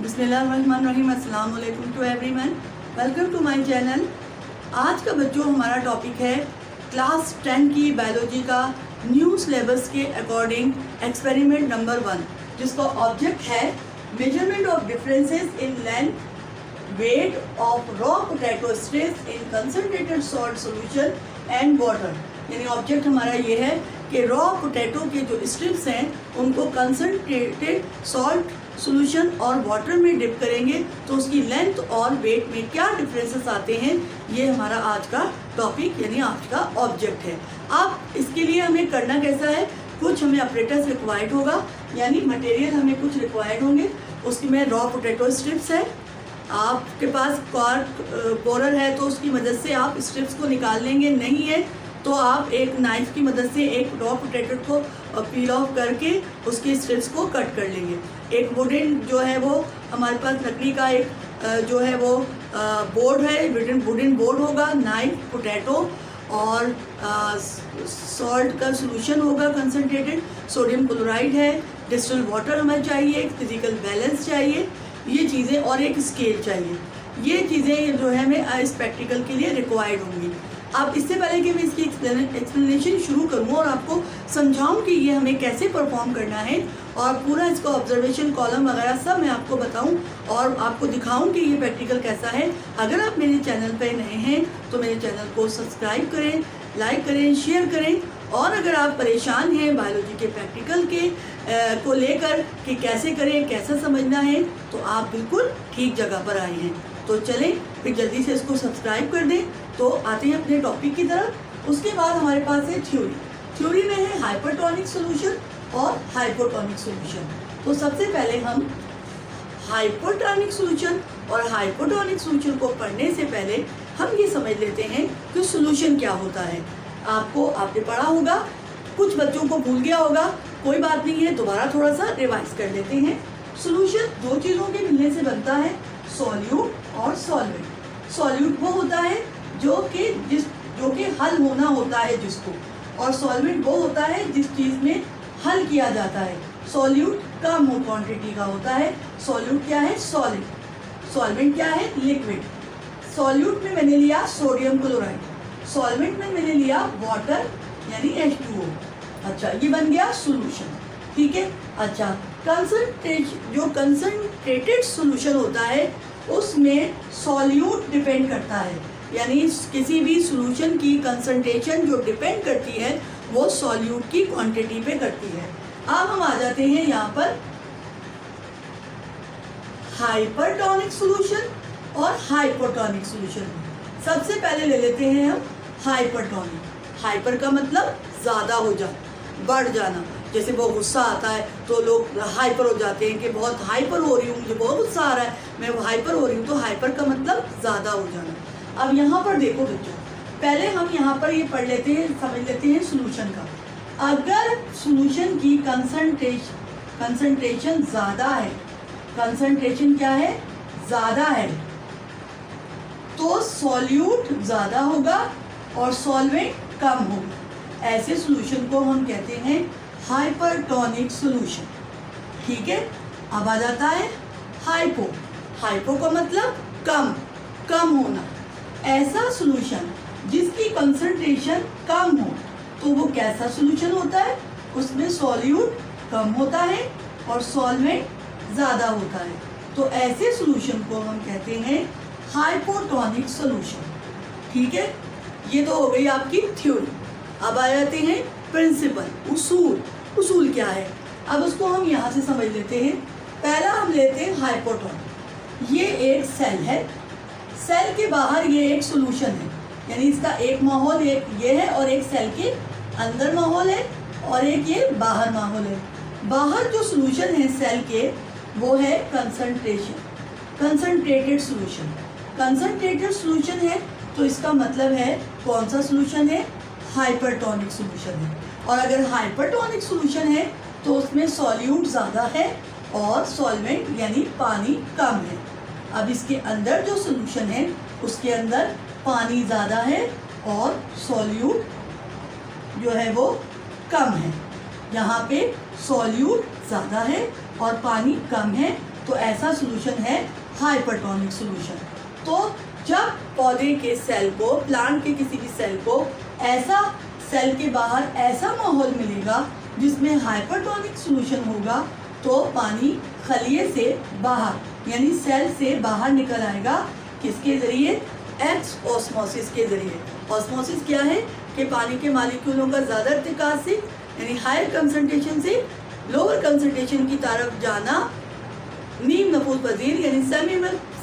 बिस्मिल्लाहिर्रहमानिर्रहीम। अस्सलाम वालेकुम to everyone, welcome to my channel. आज का बच्चों हमारा टॉपिक है क्लास 10 की बायोलॉजी का न्यू सिलेबस के अकॉर्डिंग एक्सपेरिमेंट नंबर 1, जिसका ऑब्जेक्ट है measurement of differences in length weight of raw potato strips in concentrated salt solution and water. यानी ऑब्जेक्ट हमारा ये है कि रॉ पोटैटो के जो स्ट्रिप्स हैं उनको कंसनट्रेटेड सॉल्ट सॉल्यूशन और वाटर में डिप करेंगे तो उसकी लेंथ और वेट में क्या डिफरेंसेस आते हैं, ये हमारा आज का टॉपिक यानी आज का ऑब्जेक्ट है। अब इसके लिए हमें करना कैसा है, कुछ हमें ऑपरेटर्स रिक्वायर्ड होगा, यानी मटेरियल हमें कुछ रिक्वायर्ड होंगे। उसकी में रॉ पोटैटो स्ट्रिप्स है, आपके पास कॉर्क बोरर है तो उसकी मदद से आप स्ट्रिप्स को निकाल लेंगे, नहीं है तो आप एक नाइफ की मदद से एक रॉ पोटैटो को पील ऑफ करके उसकी स्ट्रिप्स को कट कर लेंगे। एक वुडन जो है वो हमारे पास लकड़ी का एक जो है वो बोर्ड है, वुडन बोर्ड होगा, नाइफ, पोटैटो और सॉल्ट का सोल्यूशन होगा कंसनट्रेटेड, सोडियम क्लोराइड है, डिस्टिल्ड वाटर हमें चाहिए, एक फिजिकल बैलेंस चाहिए, ये चीज़ें और एक स्केल चाहिए। ये चीज़ें जो है हमें इस प्रैक्टिकल के लिए रिक्वायर्ड होंगी। अब इससे पहले कि मैं इसकी एक्सप्लेनेशन शुरू करूँ और आपको समझाऊं कि ये हमें कैसे परफॉर्म करना है और पूरा इसका ऑब्जर्वेशन कॉलम वगैरह सब मैं आपको बताऊं और आपको दिखाऊं कि ये प्रैक्टिकल कैसा है। अगर आप मेरे चैनल पर नए हैं तो मेरे चैनल को सब्सक्राइब करें, लाइक करें, शेयर करें। और अगर आप परेशान हैं बायोलॉजी के प्रैक्टिकल के को लेकर कि कैसे करें, कैसा समझना है, तो आप बिल्कुल ठीक जगह पर आए हैं। तो चलें फिर जल्दी से इसको सब्सक्राइब कर दें। तो आते हैं अपने टॉपिक की तरफ। उसके बाद हमारे पास है थ्योरी में है हाइपरटोनिक सॉल्यूशन और हाइपोटोनिक सॉल्यूशन। तो सबसे पहले हम हाइपरटोनिक सॉल्यूशन और हाइपोटोनिक सॉल्यूशन को पढ़ने से पहले हम ये समझ लेते हैं कि सॉल्यूशन क्या होता है। आपने पढ़ा होगा, कुछ बच्चों को भूल गया होगा, कोई बात नहीं है, दोबारा थोड़ा सा रिवाइज कर लेते हैं। सॉल्यूशन दो चीज़ों के मिलने से बनता है, सॉल्यूट और सॉल्वेंट। सॉल्यूट वो होता है जो कि हल होना होता है जिसको, और सॉल्वेंट वो होता है जिस चीज़ में हल किया जाता है। सॉल्यूट कम क्वांटिटी का होता है। सॉल्यूट क्या है, सॉलिड। सॉल्वेंट क्या है, लिक्विड। सॉल्यूट में मैंने लिया सोडियम क्लोराइड, सॉल्वेंट में मैंने लिया वाटर यानी H2O। अच्छा, ये बन गया सॉल्यूशन, ठीक है। अच्छा, जो कंसनट्रेटेड सॉल्यूशन होता है उसमें सॉल्यूट डिपेंड करता है, यानी किसी भी सॉल्यूशन की कंसंट्रेशन जो डिपेंड करती है वो सॉल्यूट की क्वांटिटी पे करती है। अब हम आ जाते हैं यहाँ पर हाइपरटोनिक सॉल्यूशन और हाइपोटोनिक सॉल्यूशन। सबसे पहले ले लेते हैं हम हाइपरटोनिक। हाइपर का मतलब ज़्यादा हो जाना, बढ़ जाना। जैसे वो गुस्सा आता है तो लोग हाइपर हो जाते हैं कि बहुत हाइपर हो रही हूँ, मुझे बहुत गुस्सा आ रहा है, मैं हाइपर हो रही हूँ। तो हाइपर का मतलब ज़्यादा हो जाना। अब यहाँ पर देखो बच्चों, पहले हम यहाँ पर ये पढ़ लेते हैं, समझ लेते हैं सॉल्यूशन का। अगर सॉल्यूशन की कंसंट्रेशन ज़्यादा है, कंसंट्रेशन क्या है, ज़्यादा है, तो सॉल्यूट ज़्यादा होगा और सॉल्वेंट कम होगा। ऐसे सॉल्यूशन को हम कहते हैं हाइपरटोनिक सॉल्यूशन, ठीक है। अब आ जाता है हाइपो। हाइपो का मतलब कम होना। ऐसा सॉल्यूशन जिसकी कंसंट्रेशन कम हो तो वो कैसा सॉल्यूशन होता है, उसमें सॉल्यूट कम होता है और सॉल्वेंट ज़्यादा होता है। तो ऐसे सॉल्यूशन को हम कहते हैं हाइपोटोनिक सॉल्यूशन, ठीक है। ये तो हो गई आपकी थ्योरी। अब आ जाते हैं प्रिंसिपल, उसूल क्या है। अब उसको हम यहाँ से समझ लेते हैं। पहला हम लेते हैं हाइपोटोनिक। ये एक सेल है, सेल के बाहर ये एक सॉल्यूशन है, यानी इसका एक माहौल एक ये है और एक सेल के अंदर माहौल है और एक ये बाहर माहौल है। बाहर जो सॉल्यूशन है सेल के वो है कंसंट्रेटेड सॉल्यूशन। कंसंट्रेटेड सॉल्यूशन है तो इसका मतलब है कौन सा सॉल्यूशन है, हाइपरटोनिक सॉल्यूशन है। और अगर हाइपरटोनिक सॉल्यूशन है तो उसमें सॉल्यूट ज़्यादा है और सॉल्वेंट यानी पानी कम है। अब इसके अंदर जो सॉल्यूशन है उसके अंदर पानी ज़्यादा है और सॉल्यूट जो है वो कम है। यहाँ पे सॉल्यूट ज़्यादा है और पानी कम है, तो ऐसा सोल्यूशन है हाइपरटोनिक सोल्यूशन। तो जब पौधे के सेल को, प्लांट के किसी भी सेल को ऐसा सेल के बाहर ऐसा माहौल मिलेगा जिसमें हाइपरटोनिक सोल्यूशन होगा, तो पानी खलिए से बाहर यानी सेल से बाहर निकल आएगा। किसके ज़रिए? एक्स ऑस्मोसिस के ज़रिए। ऑस्मोसिस क्या है कि पानी के मॉलिक्यूलों का ज़्यादा इर्तिकाज से यानी हायर कंसंट्रेशन से लोअर कंसंट्रेशन की तरफ जाना नीम नफूज पजीर यानी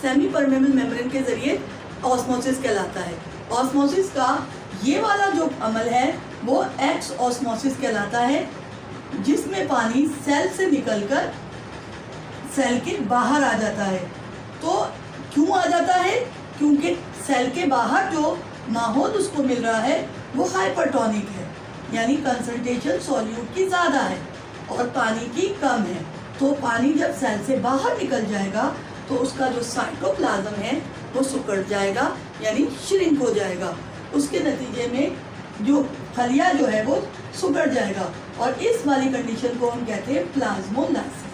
सेमी परमेबल मेम्ब्रेन के ज़रिए ऑस्मोसिस कहलाता है। ऑस्मोसिस का ये वाला जो अमल है वो एक्स ऑस्मोसिस कहलाता है, जिसमें पानी सेल से निकलकर सेल के बाहर आ जाता है। तो क्यों आ जाता है? क्योंकि सेल के बाहर जो माहौल उसको मिल रहा है वो हाइपरटोनिक है, यानी कंसंट्रेशन सॉल्यूट की ज़्यादा है और पानी की कम है। तो पानी जब सेल से बाहर निकल जाएगा तो उसका जो साइटोप्लाज्म है वो सिकुड़ जाएगा यानी श्रिंक हो जाएगा। उसके नतीजे में जो खलिया जो है वो सिकुड़ जाएगा और इस वाली कंडीशन को हम कहते हैं प्लाज्मोलाइसिस।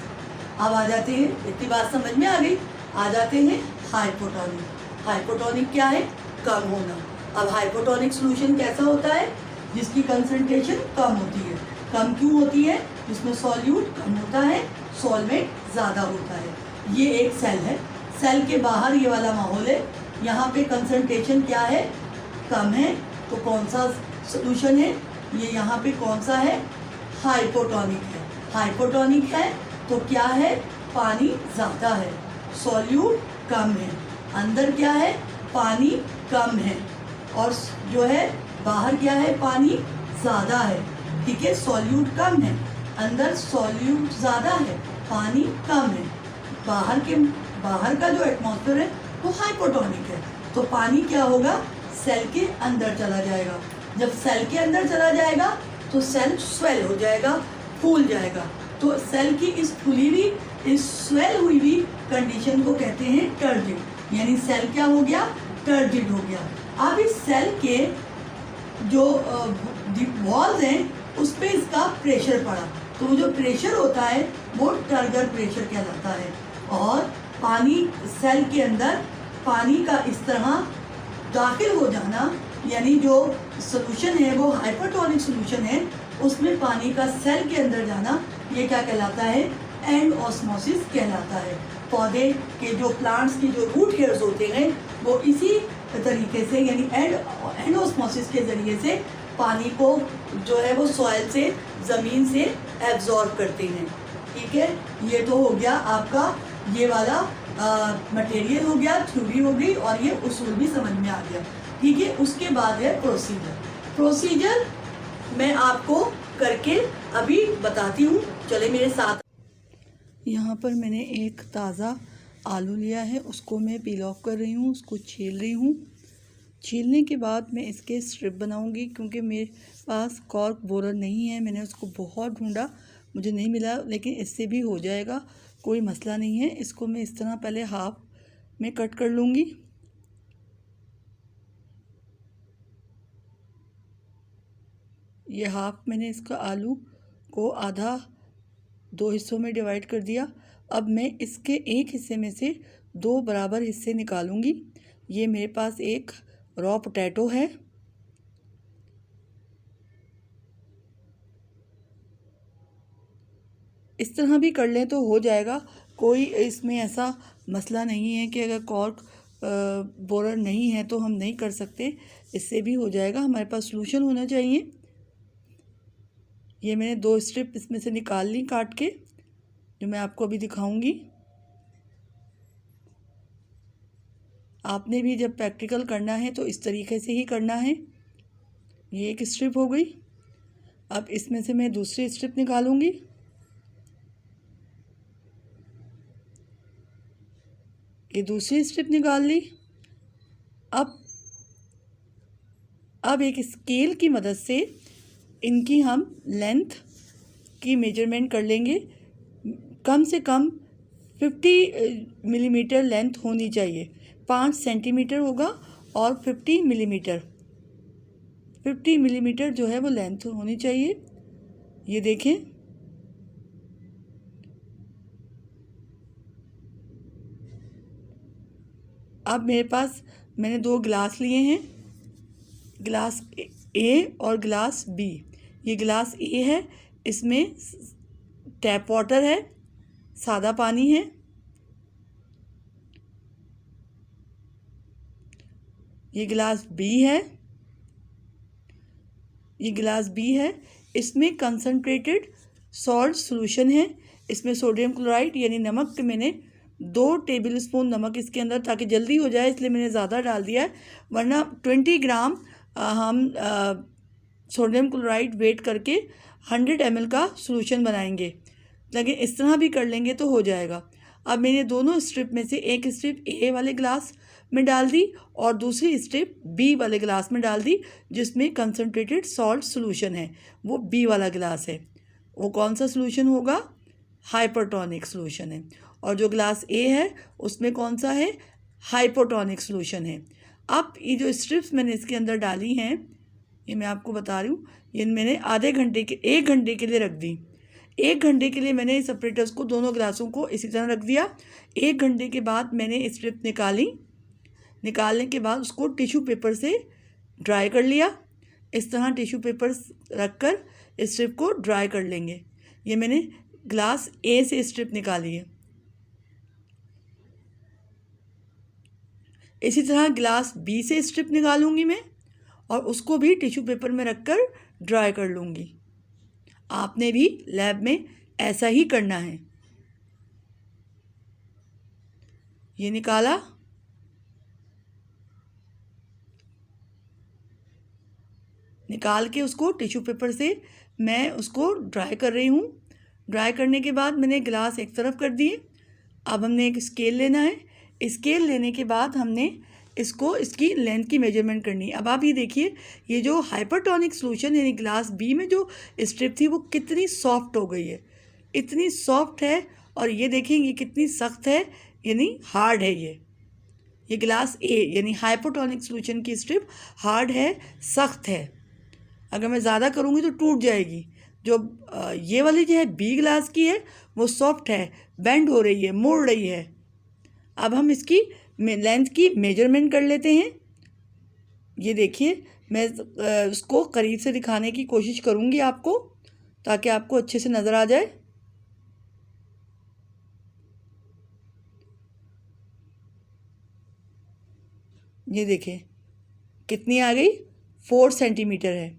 अब आ जाते हैं, इतनी बात समझ में आ गई, आ जाते हैं हाइपोटोनिक। हाइपोटोनिक क्या है? कम होना। अब हाइपोटोनिक सोल्यूशन कैसा होता है? जिसकी कंसंट्रेशन कम होती है। कम क्यों होती है? जिसमें सॉल्यूट कम होता है, सॉल्वेंट ज़्यादा होता है। ये एक सेल है, सेल के बाहर ये वाला माहौल है, यहाँ पे कंसंट्रेशन क्या है? कम है। तो कौन सा सोल्यूशन है ये? यहाँ पे कौन सा है? हाइपोटोनिक है। हाइपोटोनिक है तो क्या है? पानी ज़्यादा है, सॉल्यूट कम है। अंदर क्या है? पानी कम है और जो है बाहर क्या है? पानी ज़्यादा है। ठीक है, सॉल्यूट कम है, अंदर सॉल्यूट ज़्यादा है, पानी कम है। बाहर का जो एटमॉस्फेयर है वो हाइपोटोनिक है। तो पानी क्या होगा? सेल के अंदर चला जाएगा। जब सेल के अंदर चला जाएगा तो सेल स्वेल हो जाएगा, फूल जाएगा। तो सेल की इस फूली हुई, इस स्वेल हुई भी कंडीशन को कहते हैं टर्जिड, यानी सेल क्या हो गया? टर्जिड हो गया। अब इस सेल के जो वॉल्स हैं उस पर इसका प्रेशर पड़ा, तो वो जो प्रेशर होता है वो टर्गर प्रेशर कहलाता है। और पानी सेल के अंदर पानी का इस तरह दाखिल हो जाना, यानी जो सोल्यूशन है वो हाइपरटोनिक सोल्यूशन है, उसमें पानी का सेल के अंदर जाना, ये क्या कहलाता है? एंड ऑस्मोसिस कहलाता है। पौधे के जो प्लांट्स की जो रूट हेयर्स होते हैं वो इसी तरीके से यानी एंड ऑस्मोसिस के ज़रिए से पानी को जो है वो सॉइल से, ज़मीन से एब्जॉर्ब करते हैं। ठीक है, ये तो हो गया आपका ये वाला मटेरियल हो गया, थ्योरी हो गई और ये उसूल भी समझ में आ गया। ठीक है, उसके बाद है प्रोसीजर। प्रोसीजर मैं आपको करके अभी बताती हूँ, चले मेरे साथ। यहाँ पर मैंने एक ताज़ा आलू लिया है, उसको मैं पील ऑफ कर रही हूँ, उसको छील रही हूँ। छीलने के बाद मैं इसके स्ट्रिप बनाऊंगी, क्योंकि मेरे पास कॉर्क बोरर नहीं है। मैंने उसको बहुत ढूंढा, मुझे नहीं मिला, लेकिन इससे भी हो जाएगा, कोई मसला नहीं है। इसको मैं इस तरह पहले हाफ में कट कर लूँगी। ये हाफ मैंने इसका आलू को आधा 2 हिस्सों में डिवाइड कर दिया। अब मैं इसके एक हिस्से में से 2 बराबर हिस्से निकालूंगी। ये मेरे पास एक रॉ पोटैटो है। इस तरह भी कर लें तो हो जाएगा, कोई इसमें ऐसा मसला नहीं है कि अगर कॉर्क बोरर नहीं है तो हम नहीं कर सकते, इससे भी हो जाएगा। हमारे पास सॉल्यूशन होना चाहिए। ये मैंने 2 स्ट्रिप इसमें से निकाल ली काट के, जो मैं आपको अभी दिखाऊंगी। आपने भी जब प्रैक्टिकल करना है तो इस तरीके से ही करना है। ये एक स्ट्रिप हो गई। अब इसमें से मैं दूसरी स्ट्रिप निकालूंगी। ये दूसरी स्ट्रिप निकाल ली। अब एक स्केल की मदद से इनकी हम लेंथ की मेजरमेंट कर लेंगे। कम से कम 50 मिलीमीटर लेंथ होनी चाहिए। 5 सेंटीमीटर होगा और 50 मिलीमीटर जो है वो लेंथ होनी चाहिए। ये देखें, अब मेरे पास मैंने 2 गिलास लिए हैं, गिलास ए और गिलास बी। ये गिलास ए है, इसमें टैप वाटर है, सादा पानी है। ये गिलास बी है, ये गिलास बी है, इसमें कंसनट्रेटेड सॉल्ट सॉल्यूशन है। इसमें सोडियम क्लोराइड यानी नमक के मैंने 2 टेबलस्पून नमक इसके अंदर, ताकि जल्दी हो जाए इसलिए मैंने ज़्यादा डाल दिया है, वरना 20 ग्राम हम सोडियम क्लोराइड वेट करके 100 ml का सॉल्यूशन बनाएंगे, लेकिन इस तरह भी कर लेंगे तो हो जाएगा। अब मैंने दोनों स्ट्रिप में से एक स्ट्रिप ए वाले गिलास में डाल दी और दूसरी स्ट्रिप बी वाले गिलास में डाल दी, जिसमें कंसनट्रेटेड सॉल्ट सॉल्यूशन है, वो बी वाला गिलास है। वो कौन सा सॉल्यूशन होगा? हाइपरटोनिक सॉल्यूशन है। और जो गिलास ए है उसमें कौन सा है? हाइपोटोनिक सॉल्यूशन है। अब ये जो स्ट्रिप्स मैंने इसके अंदर डाली हैं, ये मैं आपको बता रही हूँ, ये मैंने आधे घंटे के 1 घंटे के लिए रख दी। 1 घंटे के लिए मैंने सेपरेटर्स को, दोनों गिलासों को इसी तरह रख दिया। 1 घंटे के बाद मैंने स्ट्रिप निकाली, निकालने के बाद उसको टिश्यू पेपर से ड्राई कर लिया। इस तरह टिश्यू पेपर रख कर स्ट्रिप को ड्राई कर लेंगे। ये मैंने ग्लास ए से स्ट्रिप निकाली है। इसी तरह ग्लास बी से स्ट्रिप निकालूंगी मैं और उसको भी टिश्यू पेपर में रखकर ड्राई कर लूँगी। आपने भी लैब में ऐसा ही करना है। ये निकाला, निकाल के उसको टिश्यू पेपर से मैं उसको ड्राई कर रही हूँ। ड्राई करने के बाद मैंने गिलास एक तरफ कर दिए। अब हमने एक स्केल लेना है। स्केल लेने के बाद हमने इसको, इसकी लेंथ की मेजरमेंट करनी है। अब आप ये देखिए, ये जो हाइपरटोनिक सॉल्यूशन यानी गिलास बी में जो स्ट्रिप थी वो कितनी सॉफ्ट हो गई है, इतनी सॉफ्ट है। और ये देखेंगे कितनी सख्त है, यानी हार्ड है। ये गिलास ए यानी हाइपोटोनिक सॉल्यूशन की स्ट्रिप हार्ड है, सख्त है। अगर मैं ज़्यादा करूँगी तो टूट जाएगी। जो ये वाली जो है बी गिलास की है वो सॉफ्ट है, बेंड हो रही है, मुड़ रही है। अब हम इसकी लेंथ की मेजरमेंट कर लेते हैं। ये देखिए, मैं उसको करीब से दिखाने की कोशिश करूँगी आपको, ताकि आपको अच्छे से नज़र आ जाए। ये देखिए कितनी आ गई, 4 सेंटीमीटर है।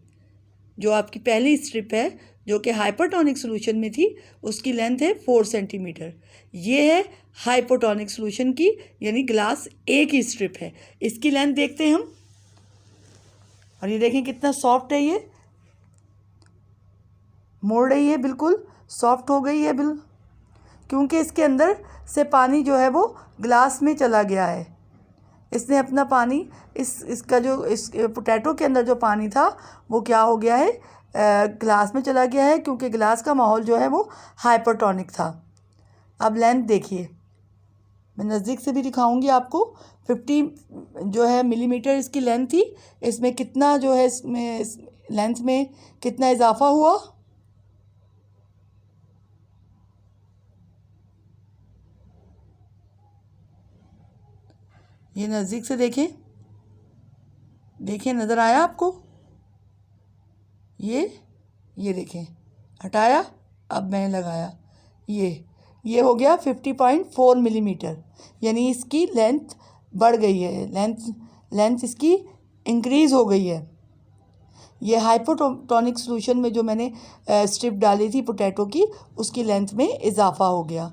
जो आपकी पहली स्ट्रिप है जो कि हाइपरटोनिक सॉल्यूशन में थी, उसकी लेंथ है 4 सेंटीमीटर। ये है हाइपोटोनिक सॉल्यूशन की यानी ग्लास ए की स्ट्रिप है। इसकी लेंथ देखते हैं हम, और ये देखें कितना सॉफ्ट है, ये मोड़ रही है, बिल्कुल सॉफ्ट हो गई है क्योंकि इसके अंदर से पानी जो है वो ग्लास में चला गया है। इसने अपना पानी, इसका जो इस पोटैटो के अंदर जो पानी था वो क्या हो गया है, ग्लास में चला गया है, क्योंकि ग्लास का माहौल जो है वो हाइपरटोनिक था। अब लेंथ देखिए, मैं नज़दीक से भी दिखाऊंगी आपको। 50 जो है मिलीमीटर इसकी लेंथ थी। इसमें कितना जो है, इसमें लेंथ में कितना इजाफा हुआ। ये नज़दीक से देखें, देखिए नज़र आया आपको? ये देखें, हटाया, अब मैंने लगाया, ये हो गया 50.4 मिलीमीटर, यानी इसकी लेंथ बढ़ गई है, लेंथ इसकी इंक्रीज़ हो गई है। ये हाइपोटोनिक सॉल्यूशन में जो मैंने स्ट्रिप डाली थी पोटैटो की, उसकी लेंथ में इजाफा हो गया।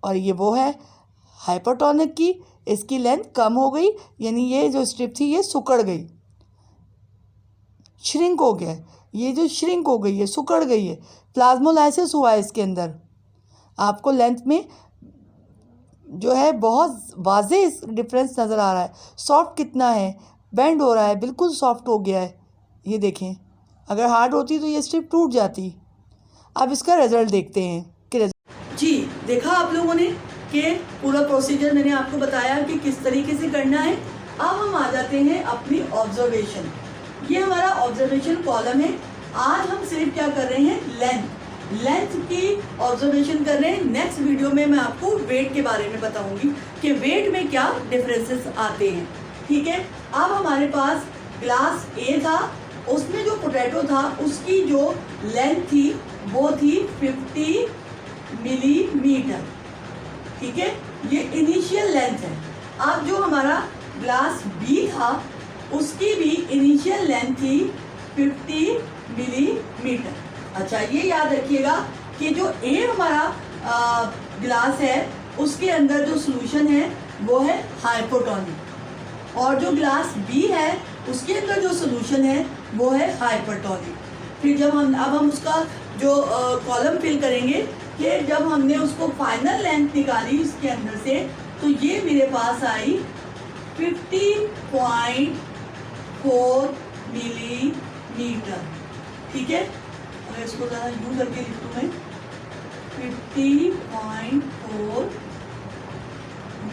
और ये वो है हाइपरटोनिक की, इसकी लेंथ कम हो गई, यानी ये जो स्ट्रिप थी ये सिकुड़ गई, श्रिंक हो गया। ये जो श्रिंक हो गई है, सिकुड़ गई है, प्लाज्मोलाइसिस हुआ है इसके अंदर। आपको लेंथ में जो है बहुत वाज़ेह डिफरेंस नज़र आ रहा है। सॉफ्ट कितना है, बेंड हो रहा है, बिल्कुल सॉफ्ट हो गया है। ये देखें, अगर हार्ड होती तो ये स्ट्रिप टूट जाती। अब इसका रिज़ल्ट देखते हैं कि जी देखा आप लोगों ने कि पूरा प्रोसीजर मैंने आपको बताया कि किस तरीके से करना है। अब हम आ जाते हैं अपनी ऑब्जर्वेशन। ये हमारा ऑब्जर्वेशन कॉलम है। आज हम सिर्फ क्या कर रहे हैं, लेंथ की ऑब्जर्वेशन कर रहे हैं। नेक्स्ट वीडियो में मैं आपको वेट के बारे में बताऊंगी कि वेट में क्या डिफरेंसेस आते हैं। ठीक है, अब हमारे पास ग्लास ए था, उसमें जो पोटैटो था उसकी जो लेंथ थी वो थी 50 मिलीमीटर। ठीक है, ये इनिशियल लेंथ है। अब जो हमारा ग्लास बी था उसकी भी इनिशियल लेंथ थी 50 मिलीमीटर। अच्छा, ये याद रखिएगा कि जो ए हमारा ग्लास है उसके अंदर जो सॉल्यूशन है वो है हाइपोटोनिक, और जो ग्लास बी है उसके अंदर जो सॉल्यूशन है वो है हाइपरटोनिक। फिर जब हम उसका जो कॉलम फिल करेंगे कि जब हमने उसको फाइनल लेंथ निकाली उसके अंदर से, तो ये मेरे पास आई 50.4 मिलीमीटर। ठीक है, अगर इसको ज़रा यूँ करके लिख दूँ मैं 50.4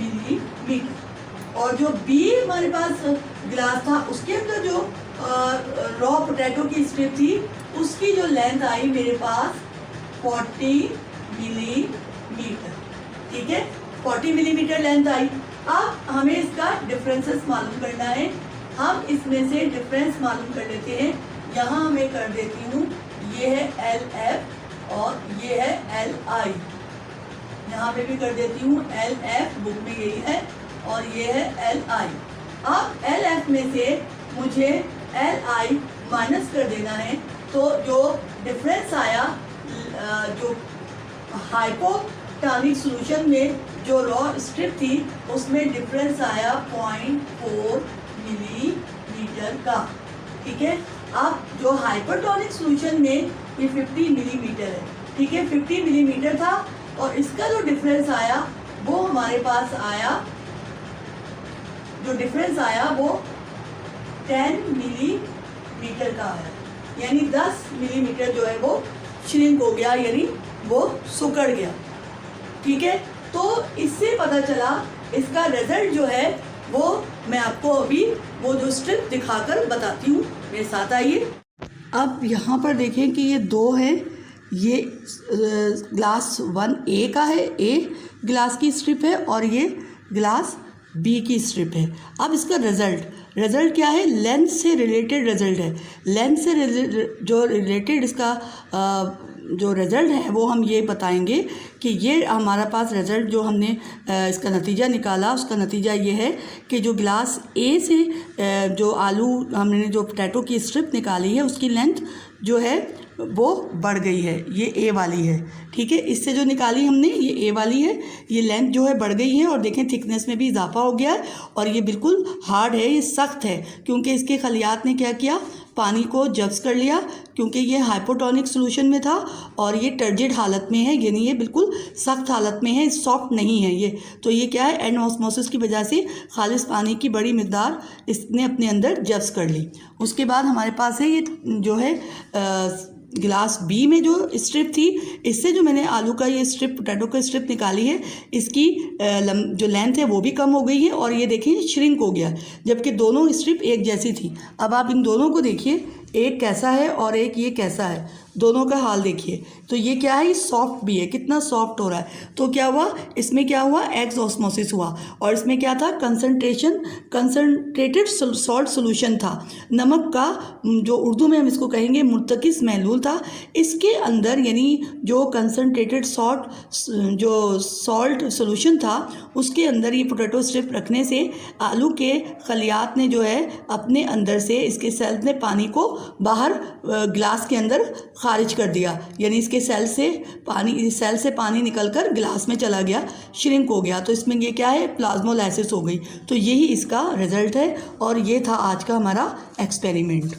मिलीमीटर। और जो बी हमारे पास ग्लास था उसके अंदर जो रॉ पोटैटो की स्ट्रिप थी उसकी जो लेंथ आई मेरे पास 40 मिलीमीटर। ठीक है, 40 मिलीमीटर लेंथ आई। अब हमें इसका डिफरेंसेस मालूम करना है। हम इसमें से डिफरेंस मालूम कर लेते हैं। यहाँ मैं कर देती हूँ, ये है LF और ये है LI। यहाँ पे भी कर देती हूँ LF, बुक में यही है, और ये है LI। अब LF में से मुझे LI माइनस कर देना है, तो जो डिफरेंस आया जो हाइपोटोनिक सॉल्यूशन में जो रॉ स्ट्रिप थी उसमें डिफरेंस आया 0.4 मिलीमीटर का। ठीक है, अब जो हाइपरटोनिक सॉल्यूशन में ये 50 मिलीमीटर है। ठीक है, 50 मिलीमीटर था और इसका जो डिफरेंस आया वो हमारे पास आया, जो डिफरेंस आया वो 10 मिलीमीटर का आया, यानी 10 मिलीमीटर जो है वो श्रिंक हो गया, यानी वो सिकुड़ गया। ठीक है, तो इससे पता चला इसका रिजल्ट जो है वो मैं आपको अभी वो जो स्ट्रिप दिखाकर बताती हूँ। मेरे साथ आइए। अब यहाँ पर देखें कि ये दो है, ये ग्लास 1A का है, ए ग्लास की स्ट्रिप है, और ये ग्लास बी की स्ट्रिप है। अब इसका रिज़ल्ट क्या है? लेंथ से रिलेटेड रिज़ल्ट है। लेंथ से जो रिलेटेड इसका जो रिज़ल्ट है वो हम ये बताएंगे कि ये हमारा पास रिज़ल्ट जो हमने इसका नतीजा निकाला, उसका नतीजा ये है कि जो ग्लास ए से जो आलू हमने जो पोटैटो की स्ट्रिप निकाली है उसकी लेंथ जो है वो बढ़ गई है, ये ए वाली है। ठीक है, इससे जो निकाली हमने ये ए वाली है, ये लेंथ जो है बढ़ गई है, और देखें थिकनेस में भी इजाफा हो गया है, और ये बिल्कुल हार्ड है, ये सख्त है, क्योंकि इसके खलियात ने क्या किया, पानी को जब्स कर लिया, क्योंकि ये हाइपोटोनिक सॉल्यूशन में था और ये टर्जिड हालत में है, यानी ये बिल्कुल सख्त हालत में है, सॉफ्ट नहीं है ये। तो ये क्या है, एंड ऑस्मोसिस की वजह से खालिस पानी की बड़ी मिकदार इसने अपने अंदर जब्स कर ली। उसके बाद हमारे पास है ये जो है ग्लास बी में जो स्ट्रिप थी, इससे जो मैंने आलू का ये स्ट्रिप पोटैटो का स्ट्रिप निकाली है, इसकी जो लेंथ है वो भी कम हो गई है, और ये देखिए श्रिंक हो गया, जबकि दोनों स्ट्रिप एक जैसी थी। अब आप इन दोनों को देखिए, एक कैसा है और एक ये कैसा है, दोनों का हाल देखिए। तो ये क्या है, ये सॉफ्ट भी है, कितना सॉफ्ट हो रहा है। तो क्या हुआ, इसमें क्या हुआ, एक्स ऑस्मोसिस हुआ, और इसमें क्या था, कंसनट्रेटेड सॉल्ट सॉल्यूशन था। नमक का जो उर्दू में हम इसको कहेंगे मुर्तकिस महलूल था, इसके अंदर यानी जो कंसनट्रेटेड जो सॉल्ट सॉल्यूशन था उसके अंदर ये पोटैटो स्ट्रिप रखने से आलू के खलियात ने जो है अपने अंदर से, इसके सेल्स ने पानी को बाहर ग्लास के अंदर खारिज कर दिया, यानी इसके सेल से पानी निकलकर ग्लास में चला गया, श्रिंक हो गया। तो इसमें ये क्या है, प्लाज्मोलाइसिस हो गई। तो यही इसका रिजल्ट है, और ये था आज का हमारा एक्सपेरिमेंट।